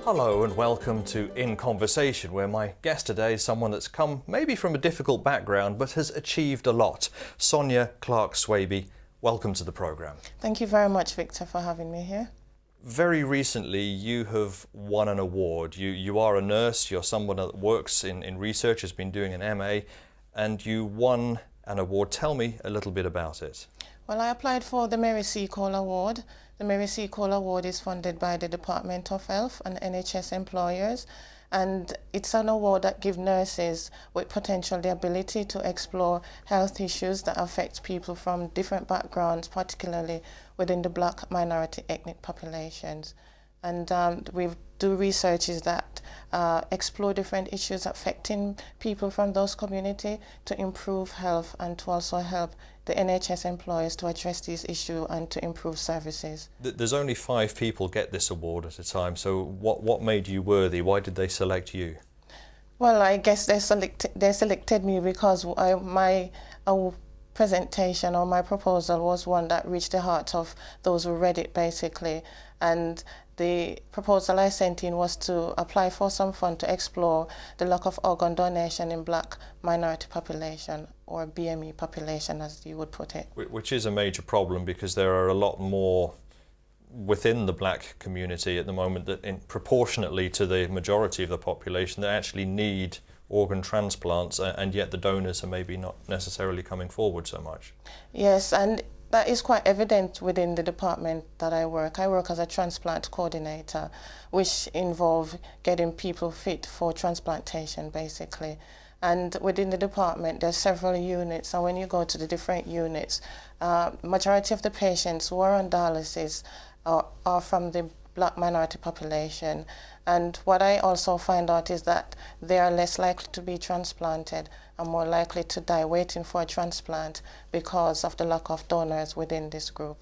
Hello and welcome to In Conversation, where my guest today is someone that's come maybe from a difficult background but has achieved a lot. Sonia Clarke-Swaby, welcome to the programme. Thank you very much, Victor, for having me here. Very recently you have won an award. You are a nurse, you're someone that works in research, has been doing an MA, and you won an award. Tell me a little bit about it. Well, I applied for the Mary C. Cole Award. The Mary C. Cole Award is funded by the Department of Health and NHS employers, and it's an award that gives nurses with potential the ability to explore health issues that affect people from different backgrounds, particularly within the Black minority ethnic populations. And we do researches that explore different issues affecting people from those communities to improve health and to also help the NHS employers to address these issues and to improve services. There's only 5 people get this award at a time, so what made you worthy? Why did they select you? Well, I guess they selected me because my presentation or my proposal was one that reached the heart of those who read it, basically. And the proposal I sent in was to apply for some fund to explore the lack of organ donation in Black minority population, or BME population as you would put it. Which is a major problem, because there are a lot more within the Black community at the moment that proportionately to the majority of the population that actually need organ transplants, and yet the donors are maybe not necessarily coming forward so much. Yes, and that is quite evident within the department that I work. I work as a transplant coordinator, which involves getting people fit for transplantation, basically. And within the department, there's several units, and when you go to the different units, majority of the patients who are on dialysis are from the Black minority population. And what I also find out is that they are less likely to be transplanted and more likely to die waiting for a transplant because of the lack of donors within this group.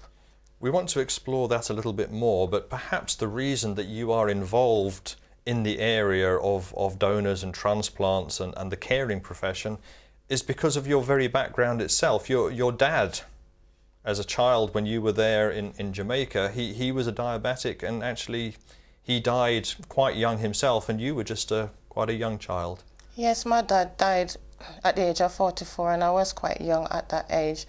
We want to explore that a little bit more, but perhaps the reason that you are involved in the area of donors and transplants and the caring profession is because of your very background itself. Your dad, as a child, when you were there in Jamaica, he was a diabetic, and actually he died quite young himself, and you were just quite a young child. Yes, my dad died at the age of 44, and I was quite young at that age.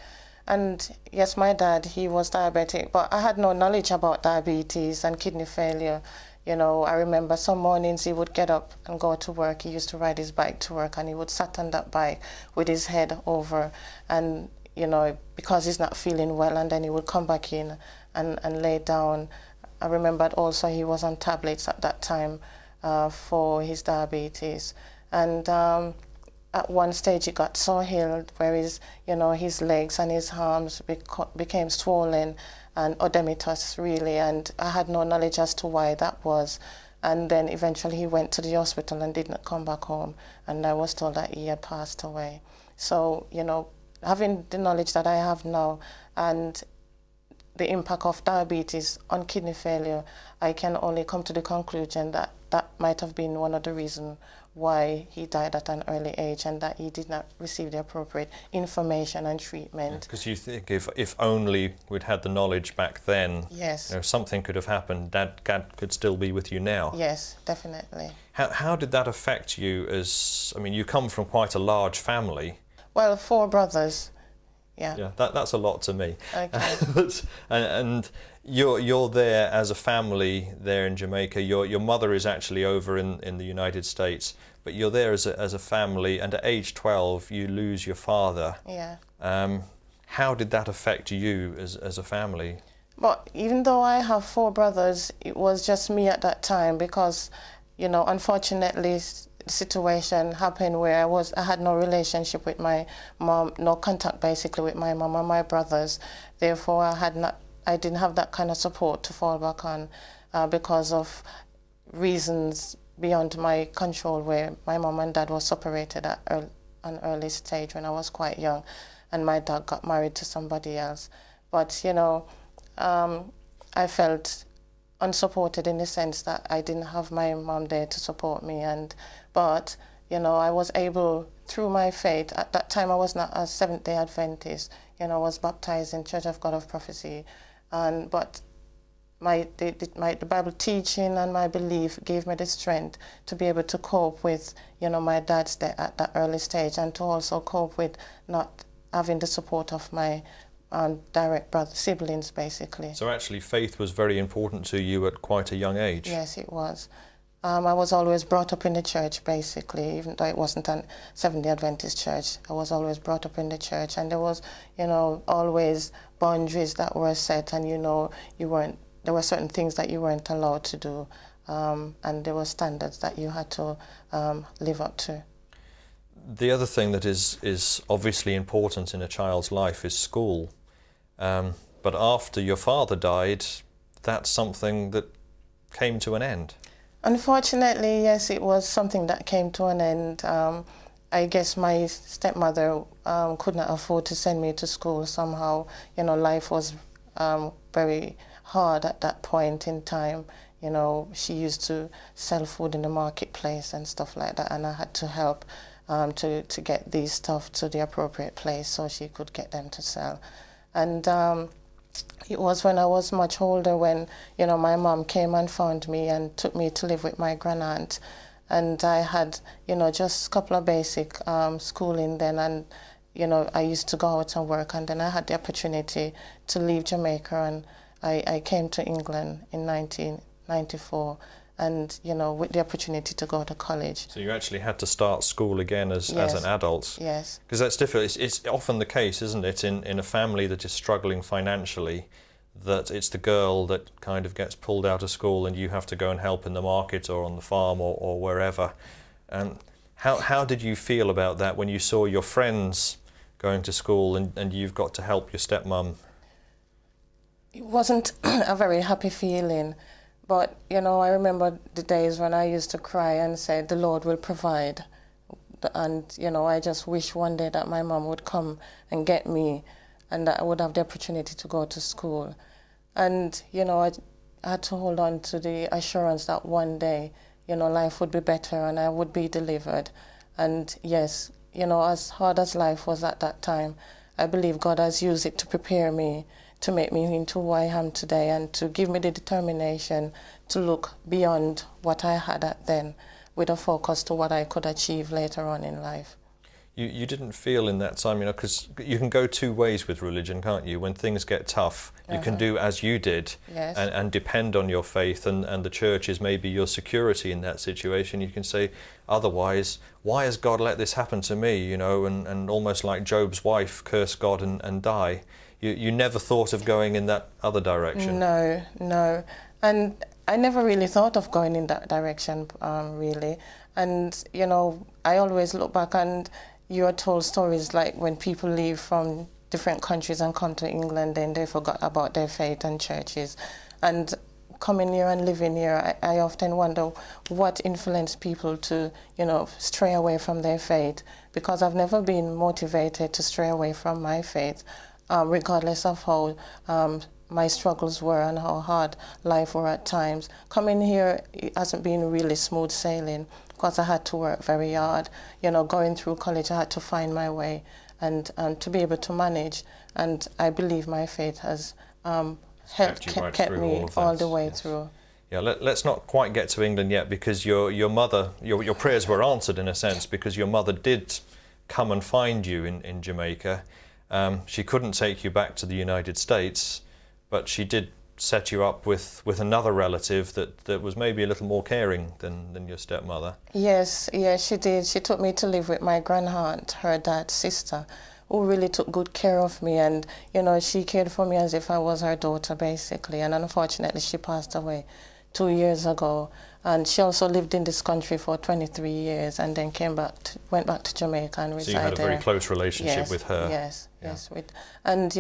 And yes, my dad, he was diabetic, but I had no knowledge about diabetes and kidney failure. You know, I remember some mornings he would get up and go to work. He used to ride his bike to work, and he would sit on that bike with his head over, and you know, because he's not feeling well, and then he would come back in and lay down. I remembered also he was on tablets at that time for his diabetes. And at one stage it got so ill where his legs and his arms became swollen and odematous, really, and I had no knowledge as to why that was. And then eventually he went to the hospital and did not come back home, and I was told that he had passed away. So, you know, having the knowledge that I have now and the impact of diabetes on kidney failure, I can only come to the conclusion that that might have been one of the reasons why he died at an early age, and that he did not receive the appropriate information and treatment. Because you think if only we'd had the knowledge back then, yes, you know, something could have happened. Dad could still be with you now. Yes, definitely. How did that affect you? I mean, you come from quite a large family. Well, 4 brothers. Yeah, that's a lot to me. Okay. and you're there as a family there in Jamaica. Your mother is actually over in the United States, but you're there as a family, and at age 12 you lose your father. Yeah. How did that affect you as a family? But even though I have 4 brothers, it was just me at that time, because, you know, unfortunately, situation happened where I had no relationship with my mom, no contact basically with my mom and my brothers. Therefore, I didn't have that kind of support to fall back on because of reasons beyond my control, where my mom and dad were separated at an early stage when I was quite young, and my dad got married to somebody else. But, you know, I felt unsupported in the sense that I didn't have my mom there to support me, but you know, I was able, through my faith, at that time I was not a Seventh-day Adventist, you know, I was baptized in Church of God of Prophecy, but the Bible teaching and my belief gave me the strength to be able to cope with, my dad's death at that early stage, and to also cope with not having the support of my direct siblings, basically. So actually faith was very important to you at quite a young age. Yes, it was. I was always brought up in the church, basically, even though it wasn't a Seventh-day Adventist church. I was always brought up in the church, and there was, always boundaries that were set, and there were certain things that you weren't allowed to do, and there were standards that you had to live up to. The other thing that is obviously important in a child's life is school. But after your father died, that's something that came to an end. Unfortunately, yes, it was something that came to an end. I guess my stepmother could not afford to send me to school somehow. Life was very hard at that point in time. She used to sell food in the marketplace and stuff like that, and I had to help to get these stuff to the appropriate place so she could get them to sell. And it was when I was much older when, my mom came and found me and took me to live with my grandaunt. And I had, just a couple of basic schooling then, and, I used to go out and work, and then I had the opportunity to leave Jamaica, and I came to England in 1994, and, with the opportunity to go to college. So you actually had to start school again as an adult? Yes. Because that's difficult. It's often the case, isn't it, in a family that is struggling financially, that it's the girl that kind of gets pulled out of school and you have to go and help in the market or on the farm or wherever. And how did you feel about that when you saw your friends going to school and you've got to help your stepmom? It wasn't a very happy feeling. But, I remember the days when I used to cry and say, the Lord will provide. And, I just wish one day that my mom would come and get me and that I would have the opportunity to go to school. And, I had to hold on to the assurance that one day, life would be better and I would be delivered. And yes, as hard as life was at that time, I believe God has used it to prepare me, to make me into who I am today, and to give me the determination to look beyond what I had at then, with a focus to what I could achieve later on in life. You didn't feel in that time, because you can go two ways with religion, can't you? When things get tough, you can do as you did, yes, and depend on your faith, and the church is maybe your security in that situation. You can say, otherwise, why has God let this happen to me? And almost like Job's wife, curse God and die. You never thought of going in that other direction? No. And I never really thought of going in that direction, really. And, I always look back and you're told stories like when people leave from different countries and come to England, then they forgot about their faith and churches. And coming here and living here, I often wonder what influenced people to, stray away from their faith, because I've never been motivated to stray away from my faith. Regardless of how my struggles were and how hard life were at times. Coming here, it hasn't been really smooth sailing because I had to work very hard. Going through college, I had to find my way and to be able to manage. And I believe my faith has kept me all the way through. Yeah, let's not quite get to England yet, because your mother, your prayers were answered in a sense, because your mother did come and find you in Jamaica. She couldn't take you back to the United States, but she did set you up with another relative that was maybe a little more caring than your stepmother. Yes, she did. She took me to live with my grandaunt, her dad's sister, who really took good care of me, and she cared for me as if I was her daughter, basically. And unfortunately, she passed away 2 years ago. And she also lived in this country for 23 years and then went back to Jamaica and resided there. So you had a very close relationship with her. Yes. And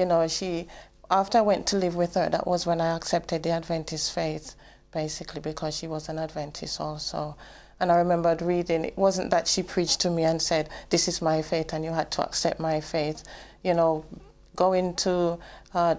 after I went to live with her, that was when I accepted the Adventist faith, basically, because she was an Adventist also. And I remembered reading, it wasn't that she preached to me and said, this is my faith and you had to accept my faith. going to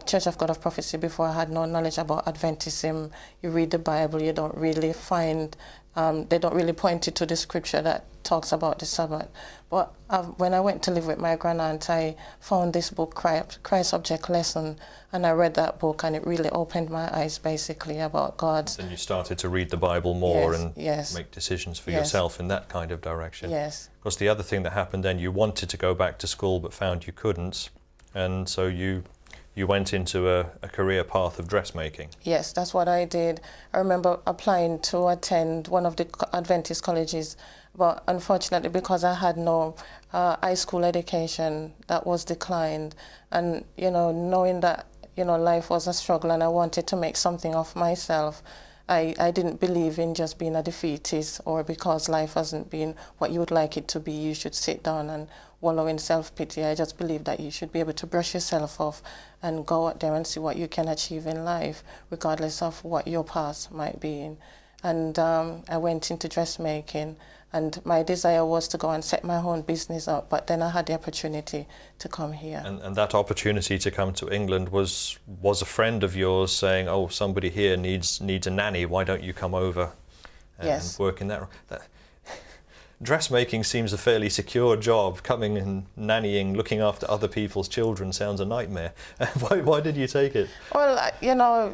Church of God of Prophecy before I had no knowledge about Adventism. You read the Bible, you don't really find, they don't really point you to the scripture that talks about the Sabbath. But when I went to live with my grandaunt, I found this book, Christ Object Lesson, and I read that book, and it really opened my eyes basically about God. Then you started to read the Bible more and yes. make decisions for yourself in that kind of direction. Yes. Because the other thing that happened then, you wanted to go back to school but found you couldn't, and so you went into a career path of dressmaking. Yes, that's what I did. I remember applying to attend one of the Adventist colleges, but unfortunately, because I had no high school education, that was declined. And, knowing that, life was a struggle and I wanted to make something of myself, I didn't believe in just being a defeatist, or because life hasn't been what you would like it to be, you should sit down and wallow in self-pity. I just believe that you should be able to brush yourself off and go out there and see what you can achieve in life, regardless of what your past might be in. And I went into dressmaking, and my desire was to go and set my own business up, but then I had the opportunity to come here. And that opportunity to come to England was a friend of yours saying, oh, somebody here needs a nanny, why don't you come over and work in that? Dressmaking seems a fairly secure job. Coming and nannying, looking after other people's children sounds a nightmare. Why did you take it? Well,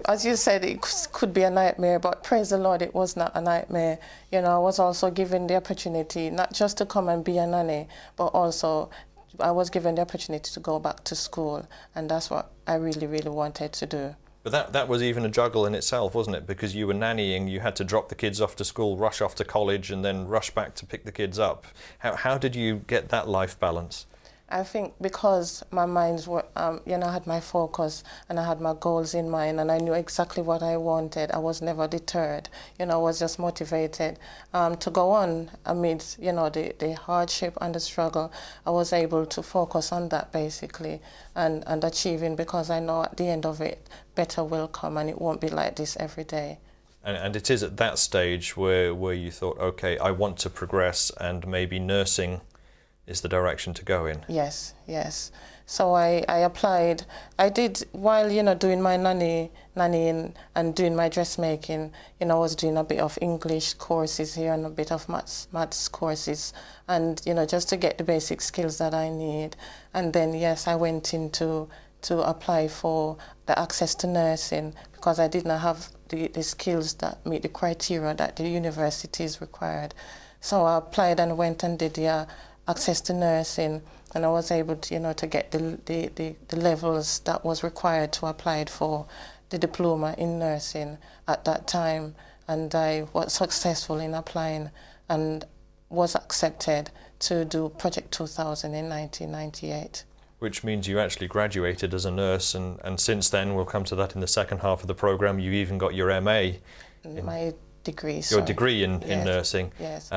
as you said, it could be a nightmare, but praise the Lord, it was not a nightmare. I was also given the opportunity not just to come and be a nanny, but also I was given the opportunity to go back to school, and that's what I really, really wanted to do. But that was even a juggle in itself, wasn't it? Because you were nannying, you had to drop the kids off to school, rush off to college, and then rush back to pick the kids up. How did you get that life balance? I think because my minds were, I had my focus and I had my goals in mind, and I knew exactly what I wanted. I was never deterred. I was just motivated to go on amidst, the hardship and the struggle. I was able to focus on that basically and achieving, because I know at the end of it, better will come, and it won't be like this every day. And it is at that stage where you thought, okay, I want to progress, and maybe nursing is the direction to go in. Yes. So I applied. I did, while doing my nannying and doing my dressmaking, I was doing a bit of English courses here and a bit of maths courses, and just to get the basic skills that I need. And then I went into to apply for the access to nursing, because I did not have the skills that meet the criteria that the universities required. So I applied and went and did the access to nursing, and I was able to, to get the levels that was required to apply for the diploma in nursing at that time, and I was successful in applying and was accepted to do Project 2000 in 1998. Which means you actually graduated as a nurse, and since then, we'll come to that in the second half of the programme, you even got your MA. My degree, Your degree in nursing. Yes.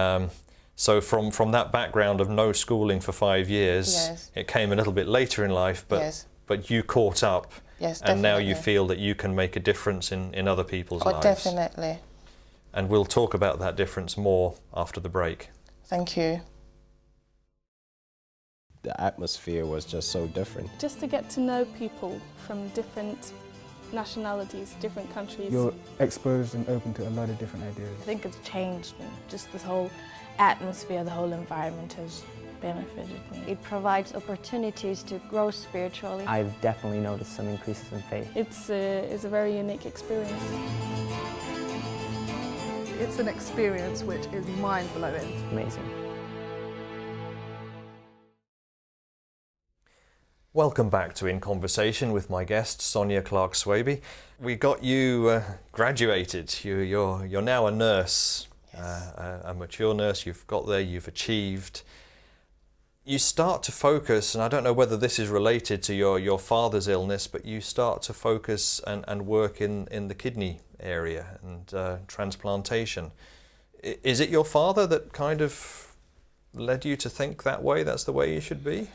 So from that background of no schooling for 5 years, it came a little bit later in life, but you caught up, and now you feel that you can make a difference in other people's lives. Definitely. And we'll talk about that difference more after the break. Thank you. The atmosphere was just so different. Just to get to know people from different nationalities, different countries. You're exposed and open to a lot of different ideas. I think it's changed me. Just this whole atmosphere, the whole environment has benefited me. It provides opportunities to grow spiritually. I've definitely noticed some increases in faith. It's a very unique experience. It's an experience which is mind-blowing. Amazing. Welcome back to In Conversation with my guest, Sonia Clarke-Swaby. We got you graduated. You're now a nurse, a mature nurse. You've got there, you've achieved. You start to focus, and I don't know whether this is related to your father's illness, but you start to focus and work in the kidney area and transplantation. Is it your father that kind of led you to think that way? That's the way you should be?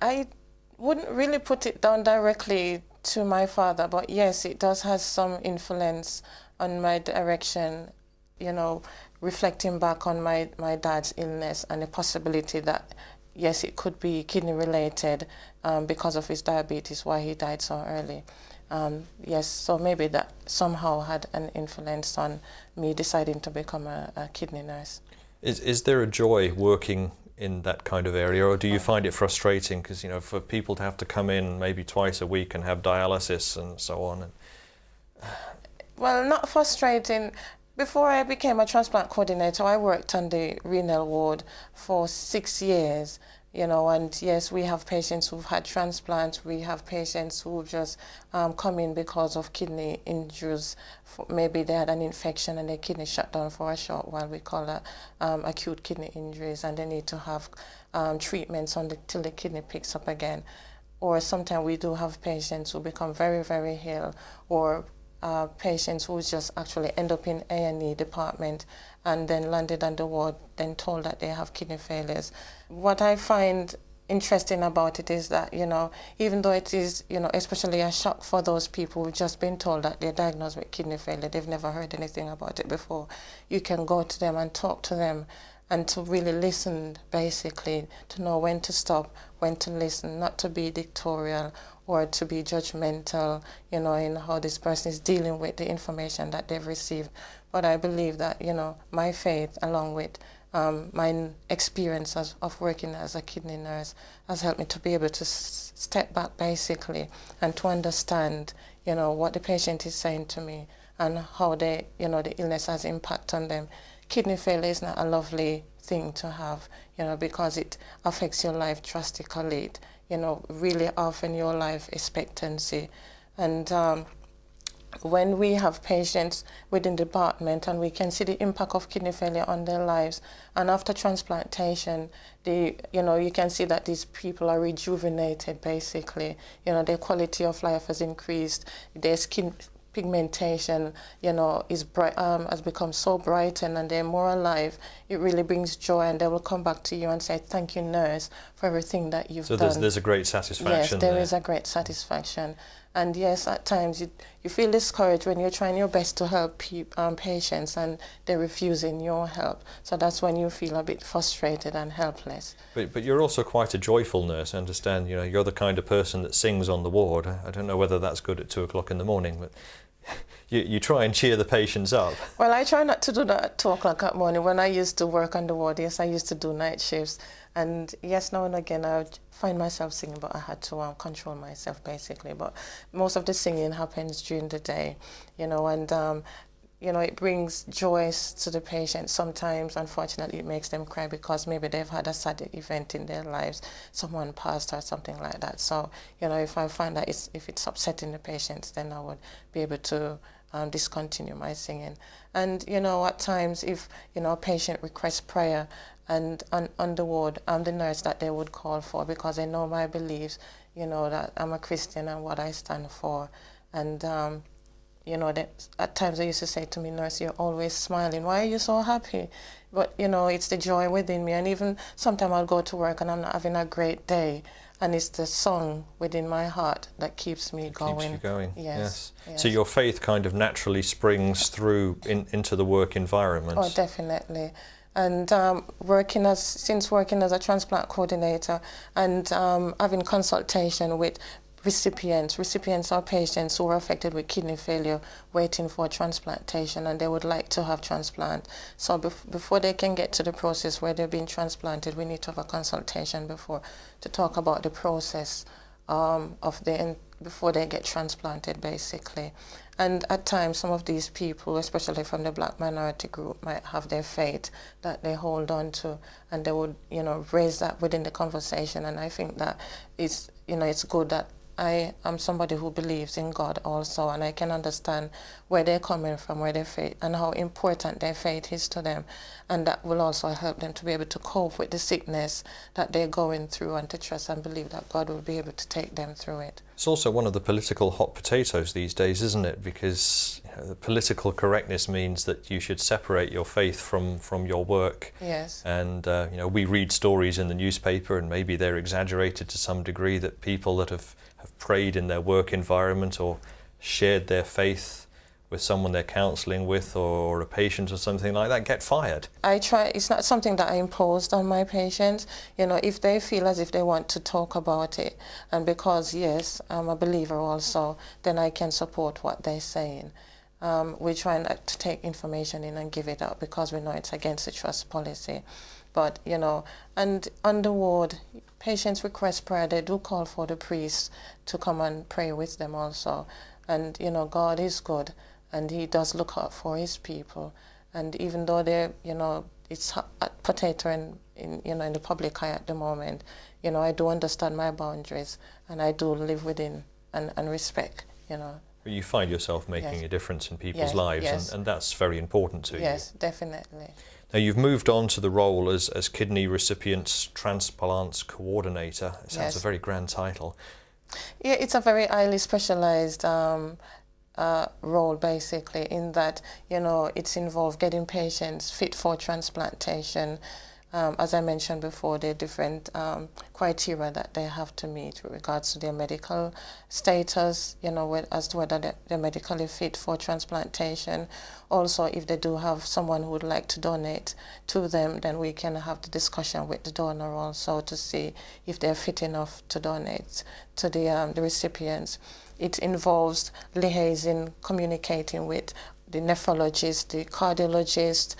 I wouldn't really put it down directly to my father, but yes, it does have some influence on my direction, reflecting back on my dad's illness and the possibility that yes, it could be kidney related because of his diabetes, why he died so early. Yes, so maybe that somehow had an influence on me deciding to become a kidney nurse. Is there a joy working in that kind of area, or do you find it frustrating? Because, you know, for people to have to come in maybe twice a week and have dialysis and so on. Well, not frustrating. Before I became a transplant coordinator, I worked on the renal ward for 6 years, you know, and yes, we have patients who've had transplants, we have patients who've just come in because of kidney injuries. Maybe they had an infection and their kidney shut down for a short while. We call that acute kidney injuries, and they need to have treatments till the kidney picks up again. Or sometimes we do have patients who become very, very ill, or patients who just actually end up in A&E department and then landed on the ward, then told that they have kidney failures. What I find interesting about it is that, you know, even though it is, you know, especially a shock for those people who've just been told that they're diagnosed with kidney failure, they've never heard anything about it before, you can go to them and talk to them and to really listen, basically, to know when to stop, when to listen, not to be dictatorial or to be judgmental, you know, in how this person is dealing with the information that they've received. But I believe that, you know, my faith, along with my experience of working as a kidney nurse, has helped me to be able to step back, basically, and to understand, you know, what the patient is saying to me and how they, you know, the illness has impact on them. Kidney failure is not a lovely thing to have, you know, because it affects your life drastically. It, you know, really often your life expectancy. And when we have patients within the department and we can see the impact of kidney failure on their lives, and after transplantation, you know, you can see that these people are rejuvenated, basically. You know, their quality of life has increased, their skin pigmentation, you know, is bright, has become so brightened, and they're more alive. It really brings joy, and they will come back to you and say, "Thank you, nurse, for everything that you've done." So there's a great satisfaction. Yes, there is a great satisfaction. And yes, at times you feel discouraged when you're trying your best to help patients and they're refusing your help. So that's when you feel a bit frustrated and helpless. But you're also quite a joyful nurse, I understand. You know, you're the kind of person that sings on the ward. I don't know whether that's good at 2 o'clock in the morning, but you try and cheer the patients up. Well, I try not to do that at 2 o'clock in the morning. When I used to work on the ward, yes, I used to do night shifts. And yes, now and again, I would find myself singing, but I had to control myself, basically. But most of the singing happens during the day, you know, and, you know, it brings joy to the patient. Sometimes, unfortunately, it makes them cry because maybe they've had a sad event in their lives, someone passed or something like that. So, you know, if I find that if it's upsetting the patients, then I would be able to discontinue my singing. And, you know, at times, if, you know, a patient requests prayer, and on the ward, I'm the nurse that they would call for, because they know my beliefs, you know, that I'm a Christian and what I stand for. And, you know, at times they used to say to me, "Nurse, you're always smiling. Why are you so happy?" But, you know, it's the joy within me. And even sometimes I'll go to work and I'm not having a great day, and it's the song within my heart that keeps me going. Keeps you going, yes. So your faith kind of naturally springs through into the work environment. Oh, definitely. And since working as a transplant coordinator and having consultation with recipients are patients who are affected with kidney failure waiting for transplantation, and they would like to have transplant. So before they can get to the process where they're being transplanted, we need to have a consultation before to talk about the process before they get transplanted, basically. And at times, some of these people, especially from the Black minority group, might have their faith that they hold on to, and they would, you know, raise that within the conversation. And I think that it's, you know, it's good that I am somebody who believes in God also, and I can understand where they're coming from, where their faith, and how important their faith is to them. And that will also help them to be able to cope with the sickness that they're going through, and to trust and believe that God will be able to take them through it. It's also one of the political hot potatoes these days, isn't it? Because, you know, the political correctness means that you should separate your faith from your work. Yes. And, you know, we read stories in the newspaper, and maybe they're exaggerated to some degree, that people that have prayed in their work environment or shared their faith with someone they're counselling with or a patient or something like that get fired? I try, it's not something that I imposed on my patients. You know, if they feel as if they want to talk about it, and because, yes, I'm a believer also, then I can support what they're saying. We try not to take information in and give it out because we know it's against the trust policy. But, you know, and on the ward, patients request prayer, they do call for the priest to come and pray with them also. And, you know, God is good, and he does look out for his people. And even though they're, you know, it's a potato in the public eye at the moment, you know, I do understand my boundaries, and I do live within and respect, you know. You find yourself making Yes. a difference in people's Yes, lives, yes. and that's very important to you. Yes, definitely. Now, you've moved on to the role as Kidney Recipients Transplants Coordinator. It sounds Yes. a very grand title. Yeah, it's a very highly specialized role, basically, in that, you know, it's involved getting patients fit for transplantation. As I mentioned before, there are different criteria that they have to meet with regards to their medical status, you know, as to whether they're medically fit for transplantation. Also, if they do have someone who would like to donate to them, then we can have the discussion with the donor also to see if they're fit enough to donate to the recipients. It involves liaising, communicating with the nephrologist, the cardiologist,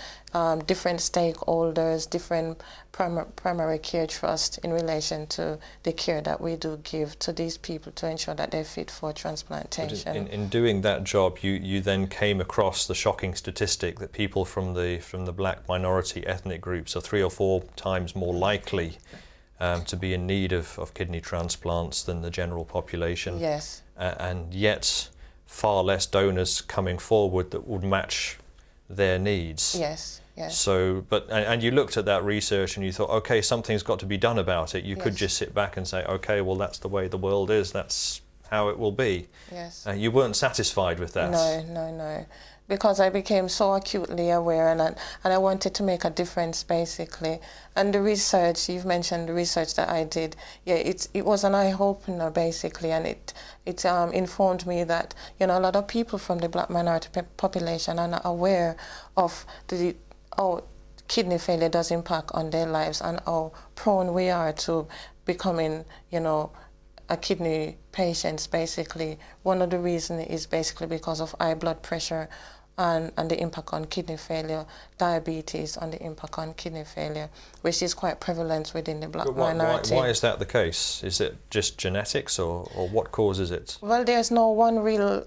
different stakeholders, different primary care trusts in relation to the care that we do give to these people to ensure that they're fit for transplantation. But in doing that job, you then came across the shocking statistic that people from the black minority ethnic groups are 3 or 4 times more likely to be in need of kidney transplants than the general population. Yes. And yet far less donors coming forward that would match their needs. Yes, yes. So, and you looked at that research and you thought, okay, something's got to be done about it. You could Yes. just sit back and say, okay, well, that's the way the world is. That's how it will be. Yes. You weren't satisfied with that. No. Because I became so acutely aware, and I wanted to make a difference, basically. And the research, you've mentioned the research that I did, yeah, it was an eye-opener, basically, and it informed me that, you know, a lot of people from the black minority population are not aware of how kidney failure does impact on their lives and how prone we are to becoming, you know, a kidney patients, basically. One of the reasons is basically because of high blood pressure and the impact on kidney failure, diabetes and the impact on kidney failure, which is quite prevalent within the black minority. Why is that the case? Is it just genetics or what causes it? Well, there's no one real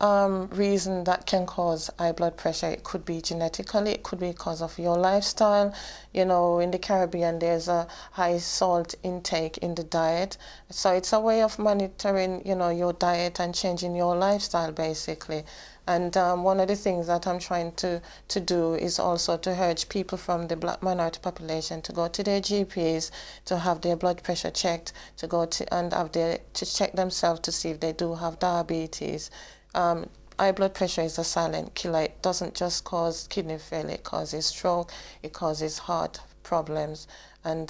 reason that can cause high blood pressure. It could be genetically, it could be because of your lifestyle. You know, in the Caribbean, there's a high salt intake in the diet. So it's a way of monitoring, you know, your diet and changing your lifestyle, basically. And one of the things that I'm trying to do is also to urge people from the black minority population to go to their GPs, to have their blood pressure checked, to go to and have to check themselves to see if they do have diabetes. High blood pressure is a silent killer. It doesn't just cause kidney failure, it causes stroke, it causes heart problems, and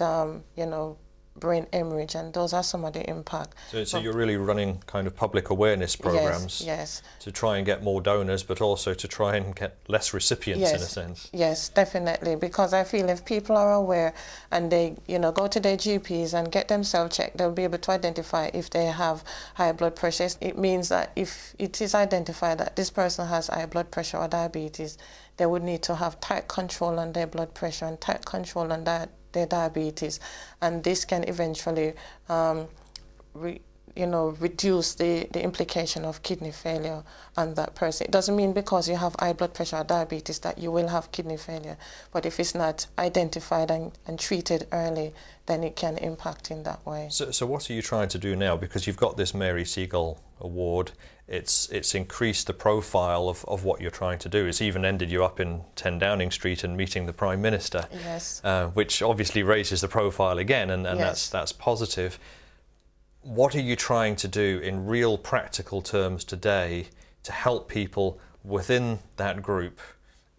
you know, brain hemorrhage, and those are some of the impact. So you're really running kind of public awareness programs yes. to try and get more donors, but also to try and get less recipients, in a sense. Yes, definitely, because I feel if people are aware and they, you know, go to their GPs and get themselves checked, they'll be able to identify if they have high blood pressure. It means that if it is identified that this person has high blood pressure or diabetes, they would need to have tight control on their blood pressure and tight control on their diabetes, and this can eventually reduce the implication of kidney failure on that person. It doesn't mean because you have high blood pressure or diabetes that you will have kidney failure, but if it's not identified and treated early, then it can impact in that way. So what are you trying to do now? Because you've got this Mary Segal Award, it's increased the profile of what you're trying to do. It's even ended you up in 10 Downing Street and meeting the Prime Minister, Yes. Which obviously raises the profile again, and Yes. that's positive. What are you trying to do in real practical terms today to help people within that group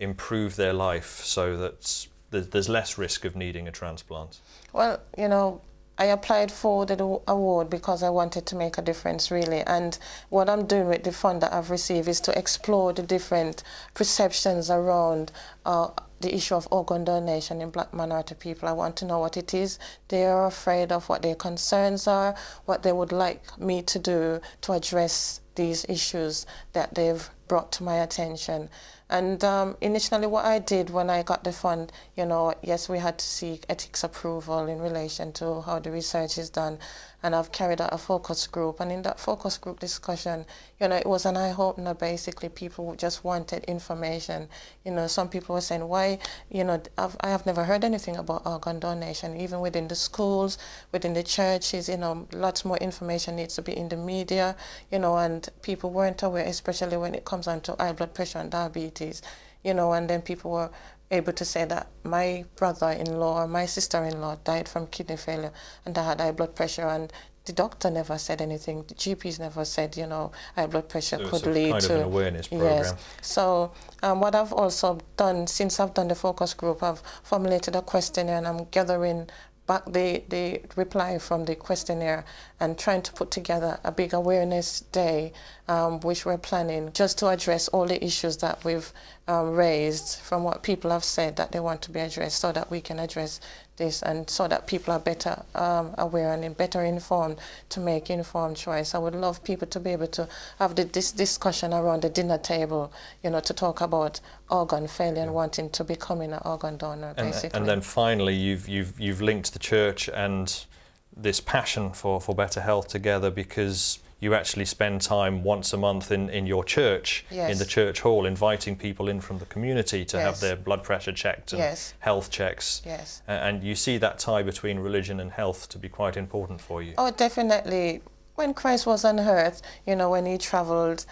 improve their life so that there's less risk of needing a transplant? Well, you know, I applied for the award because I wanted to make a difference, really. And what I'm doing with the fund that I've received is to explore the different perceptions around the issue of organ donation in Black minority people. I want to know what it is they are afraid of, what their concerns are, what they would like me to do to address these issues that they've brought to my attention. And initially what I did when I got the fund, you know, yes, we had to seek ethics approval in relation to how the research is done. And I've carried out a focus group. And in that focus group discussion, you know, it was an eye-opener, basically. People just wanted information. You know, some people were saying, why, you know, I have never heard anything about organ donation, even within the schools, within the churches, you know, lots more information needs to be in the media, you know, and people weren't aware, especially when it comes on to high blood pressure and diabetes, you know, and then people were able to say that my brother-in-law or my sister-in-law died from kidney failure and I had high blood pressure, and the doctor never said anything. The GPs never said, you know, high blood pressure could lead to... kind of an awareness program. Yes. So what I've also done, since I've done the focus group, I've formulated a questionnaire and I'm gathering back the reply from the questionnaire and trying to put together a big awareness day, which we're planning just to address all the issues that we've raised from what people have said that they want to be addressed, so that we can address this and so that people are better aware and better informed to make informed choice. I would love people to be able to have this discussion around the dinner table, you know, to talk about organ failure and wanting to becoming an organ donor, basically. And then finally, you've linked the church and this passion for better health together, because you actually spend time once a month in your church, yes, in the church hall, inviting people in from the community to yes, have their blood pressure checked and yes, health checks. Yes. And you see that tie between religion and health to be quite important for you. Oh, definitely. When Christ was on earth, you know, when he traveled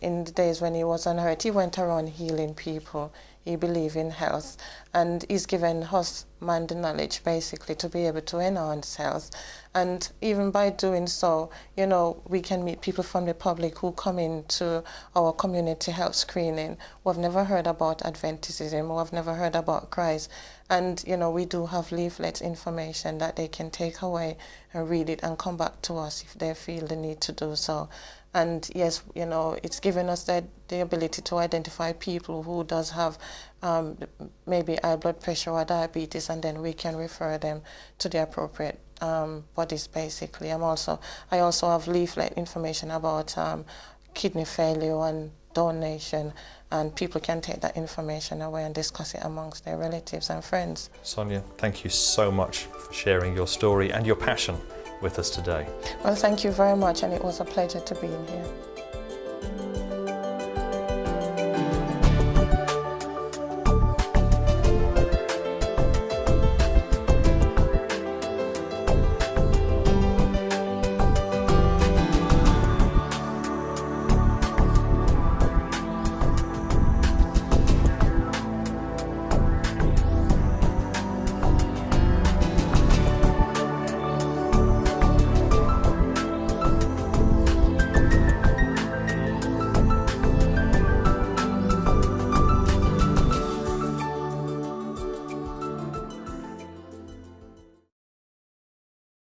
in the days when he was on earth, he went around healing people. He believed in health, and he's given us, man, the knowledge, basically, to be able to enhance health. And even by doing so, you know, we can meet people from the public who come into our community health screening who have never heard about Adventism, who have never heard about Christ. And, you know, we do have leaflets, information that they can take away and read it and come back to us if they feel the need to do so. And yes, you know, it's given us the ability to identify people who does have maybe high blood pressure or diabetes, and then we can refer them to the appropriate bodies, basically. I also have leaflet information about kidney failure and donation, and people can take that information away and discuss it amongst their relatives and friends. Sonia, thank you so much for sharing your story and your passion with us today. Well, thank you very much, and it was a pleasure to be in here.